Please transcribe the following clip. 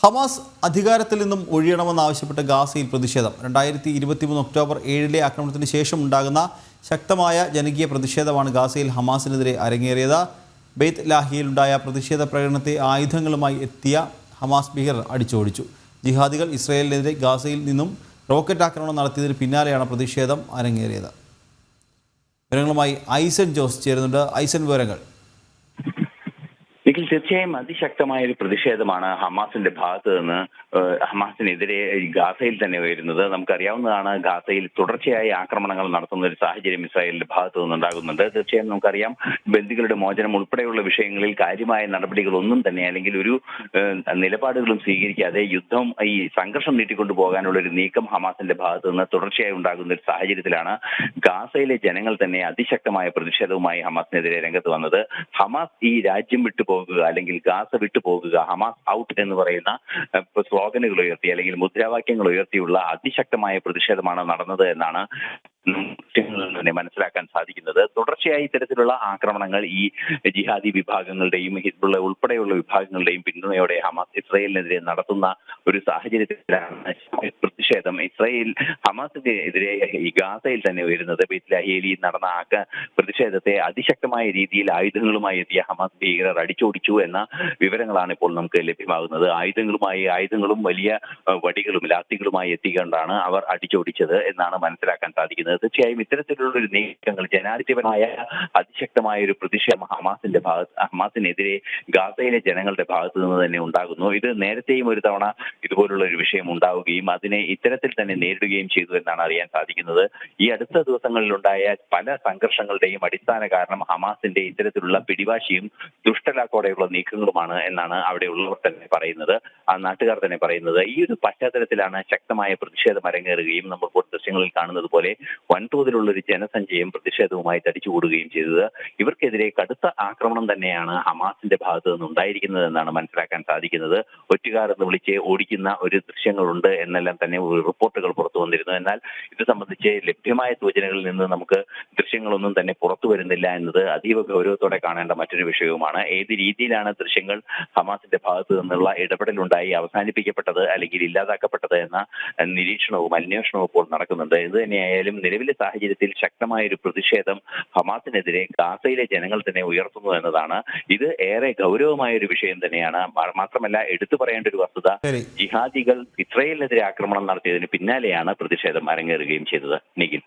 Hamas അധികാരത്തിൽ നിന്നും ഒഴിയണമെന്നാവശ്യപ്പെട്ട് ഗാസയിൽ പ്രതിഷേധം. 2023 ഒക്ടോബർ 7 ആക്രമണത്തിന് ശേഷം ഉണ്ടാകുന്ന ശക്തമായ ജനകീയ പ്രതിഷേധമാണ് ഗാസയിൽ ഹമാസിനെതിരെ അരങ്ങേറിയത്. ബെയ്ത്ത് ലാഹിയിലുണ്ടായ പ്രതിഷേധ പ്രകടനത്തെ ആയുധങ്ങളുമായി എത്തിയ ഹമാസ് ഭീകരർ അടിച്ചോടിച്ചു. ജിഹാദികൾ ഇസ്രായേലിനെതിരെ ഗാസയിൽ നിന്നും റോക്കറ്റ് ആക്രമണം നടത്തിയതിന് പിന്നാലെയാണ് പ്രതിഷേധം അരങ്ങേറിയത്. വിവരങ്ങളുമായി ഐസൻ ജോസ് ചേരുന്നുണ്ട്. ഐസൻ, വിവരങ്ങൾ. ഇതിൽ തീർച്ചയായും അതിശക്തമായ ഒരു പ്രതിഷേധമാണ് ഹമാസിന്റെ ഭാഗത്ത് നിന്ന് ഹമാസിനെതിരെ ഗാസയിൽ തന്നെ ഉയരുന്നത്. നമുക്കറിയാവുന്നതാണ്, ഗാസയിൽ തുടർച്ചയായി ആക്രമണങ്ങൾ നടത്തുന്ന ഒരു സാഹചര്യം ഇസ്രായേലിന്റെ ഭാഗത്ത് നിന്നുണ്ടാകുന്നുണ്ട്. തീർച്ചയായും നമുക്കറിയാം, ബന്ദികളുടെ മോചനം ഉൾപ്പെടെയുള്ള വിഷയങ്ങളിൽ കാര്യമായ നടപടികളൊന്നും തന്നെ അല്ലെങ്കിൽ ഒരു നിലപാടുകളും സ്വീകരിക്കാതെ ഈ സംഘർഷം നീട്ടിക്കൊണ്ടു പോകാനുള്ള ഒരു നീക്കം ഹമാസിന്റെ ഭാഗത്ത് നിന്ന് തുടർച്ചയായി ഉണ്ടാകുന്ന ഒരു സാഹചര്യത്തിലാണ് ഗാസയിലെ ജനങ്ങൾ തന്നെ അതിശക്തമായ പ്രതിഷേധവുമായി ഹമാസിനെതിരെ രംഗത്ത് വന്നത്. ഹമാസ് ഈ രാജ്യം വിട്ടു പോകുക അല്ലെങ്കിൽ ഗാസ വിട്ടു പോകുക, ഹമാസ് ഔട്ട് എന്ന് പറയുന്ന സ്ലോഗനുകൾ ഉയർത്തി അല്ലെങ്കിൽ മുദ്രാവാക്യങ്ങൾ ഉയർത്തിയുള്ള അതിശക്തമായ പ്രതിഷേധമാണ് നടന്നത് എന്നാണ് തന്നെ മനസ്സിലാക്കാൻ സാധിക്കുന്നത്. തുടർച്ചയായി ഇത്തരത്തിലുള്ള ആക്രമണങ്ങൾ ഈ ജിഹാദി വിഭാഗങ്ങളുടെയും ഹിസ്ബുള്ള ഉൾപ്പെടെയുള്ള വിഭാഗങ്ങളുടെയും പിന്തുണയോടെ ഹമാസ് ഇസ്രായേലിനെതിരെ നടത്തുന്ന ഒരു സാഹചര്യത്തിലാണ് പ്രതിഷേധം ഇസ്രായേൽ ഹമാസിന്റെ എതിരെ ഈ ഗാസയിൽ തന്നെ ഉയരുന്നത്. ബെയ്ത്ത് ലാഹിയിൽ നടന്ന പ്രതിഷേധത്തെ അതിശക്തമായ രീതിയിൽ ആയുധങ്ങളുമായി എത്തിയ ഹമാസ് ഭീകരർ അടിച്ചോടിച്ചു എന്ന വിവരങ്ങളാണ് ഇപ്പോൾ നമുക്ക് ലഭ്യമാകുന്നത്. ആയുധങ്ങളും വലിയ വടികളും ലാത്തികളുമായി എത്തിക്കൊണ്ടാണ് അവർ അടിച്ചോടിച്ചത് എന്നാണ് മനസ്സിലാക്കാൻ സാധിക്കുന്നത്. തീർച്ചയായും ഇത്തരത്തിലുള്ള ഒരു നീക്കങ്ങൾ, ജനാധിപത്യപരമായ അതിശക്തമായ ഒരു പ്രതിഷേധം ഹമാസിനെതിരെ ഗാസയിലെ ജനങ്ങളുടെ ഭാഗത്തു നിന്ന് തന്നെ ഉണ്ടാകുന്നു. ഇത് നേരത്തെയും ഒരു തവണ ഇതുപോലുള്ള ഒരു വിഷയം ഉണ്ടാവുകയും അതിനെ ഇത്തരത്തിൽ തന്നെ നേരിടുകയും ചെയ്തു എന്നാണ് അറിയാൻ സാധിക്കുന്നത്. ഈ അടുത്ത ദിവസങ്ങളിലുണ്ടായ പല സംഘർഷങ്ങളുടെയും അടിസ്ഥാന കാരണം ഹമാസിന്റെ ഇത്തരത്തിലുള്ള പിടിവാശിയും ദുഷ്ടലാക്കോടെയുള്ള നീക്കങ്ങളുമാണ് എന്നാണ് അവിടെ ഉള്ളവർ തന്നെ പറയുന്നത്, ആ നാട്ടുകാർ തന്നെ പറയുന്നത്. ഈ ഒരു പശ്ചാത്തലത്തിലാണ് ശക്തമായ പ്രതിഷേധം അരങ്ങേറുകയും നമ്മൾ ദൃശ്യങ്ങളിൽ കാണുന്നത് പോലെ വൻതോതിലുള്ള ഒരു ജനസഞ്ചയം പ്രതിഷേധവുമായി തടിച്ചുകൂടുകയും ചെയ്തത്. ഇവർക്കെതിരെ കടുത്ത ആക്രമണം തന്നെയാണ് ഹമാസിന്റെ ഭാഗത്ത് നിന്ന് ഉണ്ടായിരിക്കുന്നത് എന്നാണ് മനസ്സിലാക്കാൻ സാധിക്കുന്നത്. ഒറ്റുകാർ എന്ന് വിളിച്ച് ഓടിക്കുന്ന ഒരു ദൃശ്യങ്ങളുണ്ട് എന്നെല്ലാം തന്നെ റിപ്പോർട്ടുകൾ പുറത്തു വന്നിരുന്നു. എന്നാൽ ഇത് സംബന്ധിച്ച് ലഭ്യമായ സൂചനകളിൽ നിന്ന് നമുക്ക് ദൃശ്യങ്ങളൊന്നും തന്നെ പുറത്തു വരുന്നില്ല എന്നത് അതീവ ഗൗരവത്തോടെ കാണേണ്ട മറ്റൊരു വിഷയവുമാണ്. ഏത് രീതിയിലാണ് ദൃശ്യങ്ങൾ ഹമാസിന്റെ ഭാഗത്ത് നിന്നുള്ള ഇടപെടലുണ്ടായി അവസാനിപ്പിക്കപ്പെട്ടത് അല്ലെങ്കിൽ ഇല്ലാതാക്കപ്പെട്ടത് എന്ന നിരീക്ഷണവും അന്വേഷണവും ഇപ്പോൾ നടക്കുന്നുണ്ട്. ഇത് തന്നെയായാലും നിലവിലെ സാഹചര്യത്തിൽ ശക്തമായ ഒരു പ്രതിഷേധം ഹമാസിനെതിരെ ഗാസയിലെ ജനങ്ങൾ തന്നെ ഉയർത്തുന്നു എന്നതാണ്. ഇത് ഏറെ ഗൗരവമായ ഒരു വിഷയം തന്നെയാണ്. മാത്രമല്ല, എടുത്തു പറയേണ്ട ഒരു വസ്തുത, ജിഹാദികൾ ഇസ്രായേലിനെതിരെ ആക്രമണം നടത്തിയതിന് പിന്നാലെയാണ് പ്രതിഷേധം അരങ്ങേറുകയും ചെയ്തത്. നിഖിൽ.